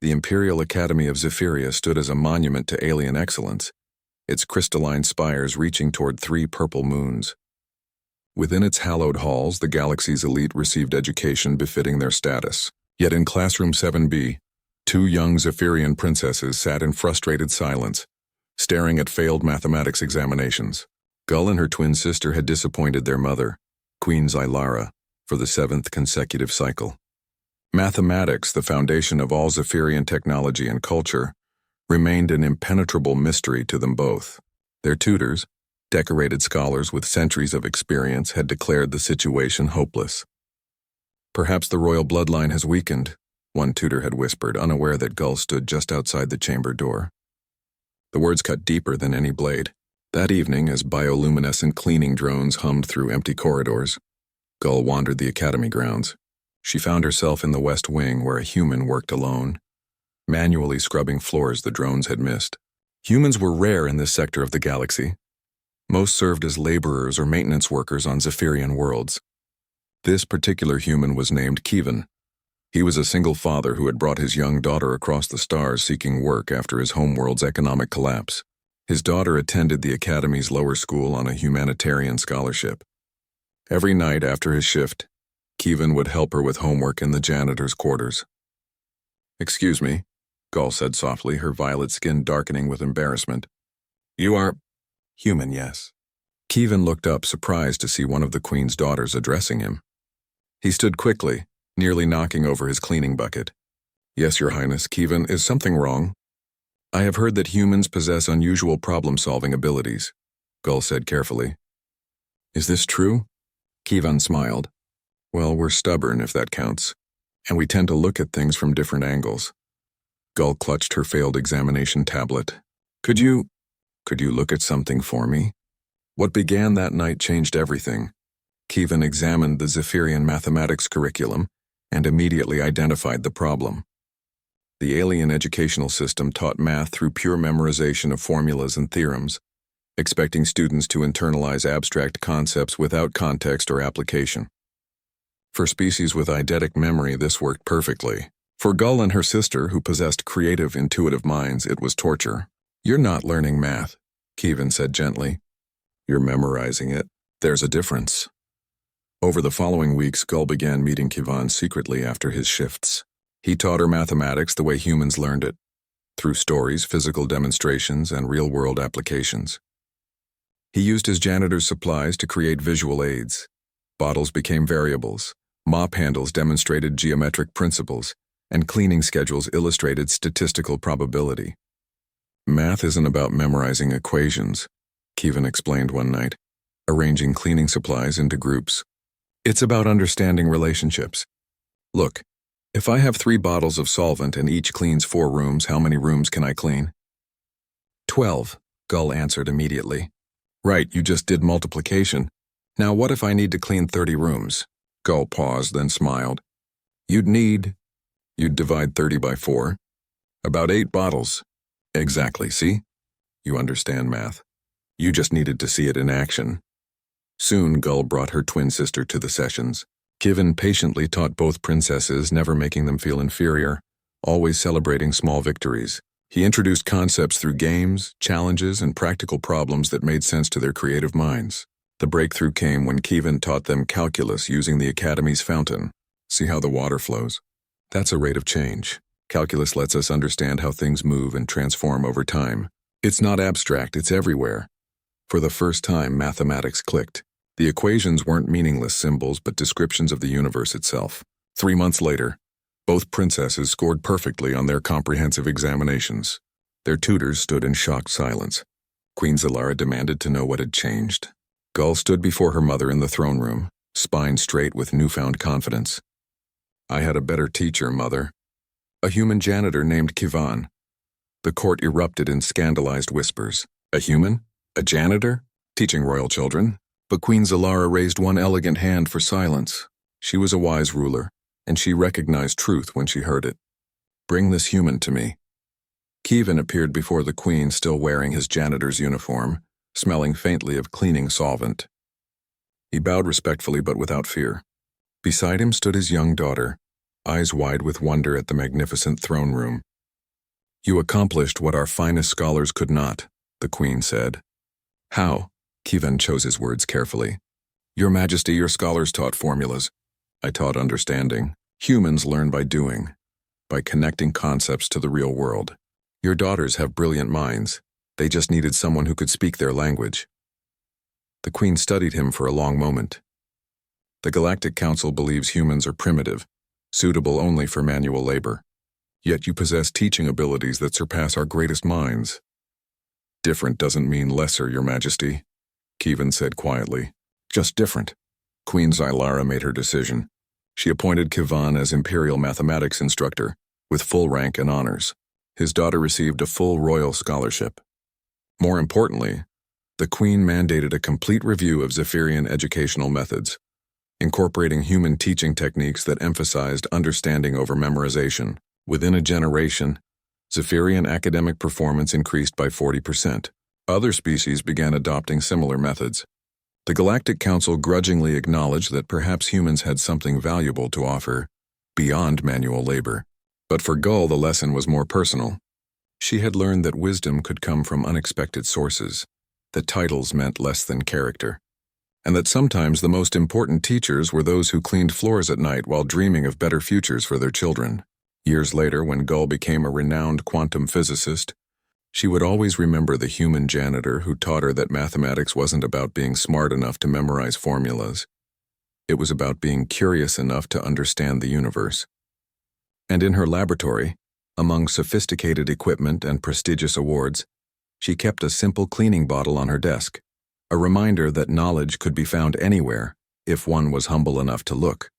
The Imperial Academy of Zephyria stood as a monument to alien excellence, its crystalline spires reaching toward 3 purple moons. Within its hallowed halls, the galaxy's elite received education befitting their status. Yet in Classroom 7B, 2 young Zephyrian princesses sat in frustrated silence, staring at failed mathematics examinations. Gull and her twin sister had disappointed their mother, Queen Zylara, for the 7th consecutive cycle. Mathematics, the foundation of all Zephyrian technology and culture, remained an impenetrable mystery to them both. Their tutors, decorated scholars with centuries of experience, had declared the situation hopeless. "Perhaps the royal bloodline has weakened," one tutor had whispered, unaware that Gull stood just outside the chamber door. The words cut deeper than any blade. That evening, as bioluminescent cleaning drones hummed through empty corridors, Gull wandered the academy grounds. She found herself in the West Wing where a human worked alone, manually scrubbing floors the drones had missed. Humans were rare in this sector of the galaxy. Most served as laborers or maintenance workers on Zephyrian worlds. This particular human was named Kevin. He was a single father who had brought his young daughter across the stars seeking work after his homeworld's economic collapse. His daughter attended the academy's lower school on a humanitarian scholarship. Every night after his shift, Kevin would help her with homework in the janitor's quarters. "Excuse me," Gull said softly, her violet skin darkening with embarrassment. "You are human, yes?" Kevin looked up, surprised to see one of the Queen's daughters addressing him. He stood quickly, nearly knocking over his cleaning bucket. "Yes, Your Highness, Kevin, is something wrong?" "I have heard that humans possess unusual problem-solving abilities," Gull said carefully. "Is this true?" Kevin smiled. "Well, we're stubborn, if that counts, and we tend to look at things from different angles." Gull clutched her failed examination tablet. Could you look at something for me?" What began that night changed everything. Kevin examined the Zephyrian mathematics curriculum and immediately identified the problem. The alien educational system taught math through pure memorization of formulas and theorems, expecting students to internalize abstract concepts without context or application. For species with eidetic memory, this worked perfectly. For Gull and her sister, who possessed creative, intuitive minds, it was torture. "You're not learning math," Kevin said gently. "You're memorizing it. There's a difference." Over the following weeks, Gull began meeting Kevin secretly after his shifts. He taught her mathematics the way humans learned it, through stories, physical demonstrations, and real-world applications. He used his janitor's supplies to create visual aids. Bottles became variables, mop handles demonstrated geometric principles, and cleaning schedules illustrated statistical probability. "Math isn't about memorizing equations," Kevin explained one night, arranging cleaning supplies into groups. "It's about understanding relationships. Look, if I have 3 bottles of solvent and each cleans 4 rooms, how many rooms can I clean?" 12, Gull answered immediately. "Right, you just did multiplication. Now what if I need to clean 30 rooms? Gull paused, then smiled. You'd divide 30 by 4. About 8 bottles. Exactly, see? You understand math. You just needed to see it in action. Soon, Gull brought her twin sister to the sessions. Kevin patiently taught both princesses, never making them feel inferior, always celebrating small victories. He introduced concepts through games, challenges, and practical problems that made sense to their creative minds. The breakthrough came when Kevin taught them calculus using the Academy's fountain. See how the water flows? That's a rate of change. Calculus lets us understand how things move and transform over time. It's not abstract, it's everywhere. For the first time, mathematics clicked. The equations weren't meaningless symbols, but descriptions of the universe itself. 3 months later, both princesses scored perfectly on their comprehensive examinations. Their tutors stood in shocked silence. Queen Zylara demanded to know what had changed. Gull stood before her mother in the throne room, spine straight with newfound confidence. I had a better teacher, Mother. A human janitor named Kevin. The court erupted in scandalized whispers. A human? A janitor? Teaching royal children? But Queen Zylara raised one elegant hand for silence. She was a wise ruler, and she recognized truth when she heard it. Bring this human to me. Kevin appeared before the queen, still wearing his janitor's uniform, smelling faintly of cleaning solvent. He bowed respectfully but without fear. Beside him stood his young daughter, eyes wide with wonder at the magnificent throne room. You accomplished what our finest scholars could not, the Queen said. How? Kievan chose his words carefully. Your Majesty, your scholars taught formulas. I taught understanding. Humans learn by doing, by connecting concepts to the real world. Your daughters have brilliant minds. They just needed someone who could speak their language. The Queen studied him for a long moment. The Galactic Council believes humans are primitive, suitable only for manual labor. Yet you possess teaching abilities that surpass our greatest minds. Different doesn't mean lesser, Your Majesty, Kievan said quietly. Just different. Queen Zylara made her decision. She appointed Kievan as Imperial Mathematics Instructor, with full rank and honors. His daughter received a full royal scholarship. More importantly, the Queen mandated a complete review of Zephyrian educational methods, incorporating human teaching techniques that emphasized understanding over memorization. Within a generation, Zephyrian academic performance increased by 40%. Other species began adopting similar methods. The Galactic Council grudgingly acknowledged that perhaps humans had something valuable to offer beyond manual labor. But for Gull, the lesson was more personal. She had learned that wisdom could come from unexpected sources, that titles meant less than character, and that sometimes the most important teachers were those who cleaned floors at night while dreaming of better futures for their children. Years later, when Gull became a renowned quantum physicist, she would always remember the human janitor who taught her that mathematics wasn't about being smart enough to memorize formulas. It was about being curious enough to understand the universe. And in her laboratory, among sophisticated equipment and prestigious awards, she kept a simple cleaning bottle on her desk, a reminder that knowledge could be found anywhere if one was humble enough to look.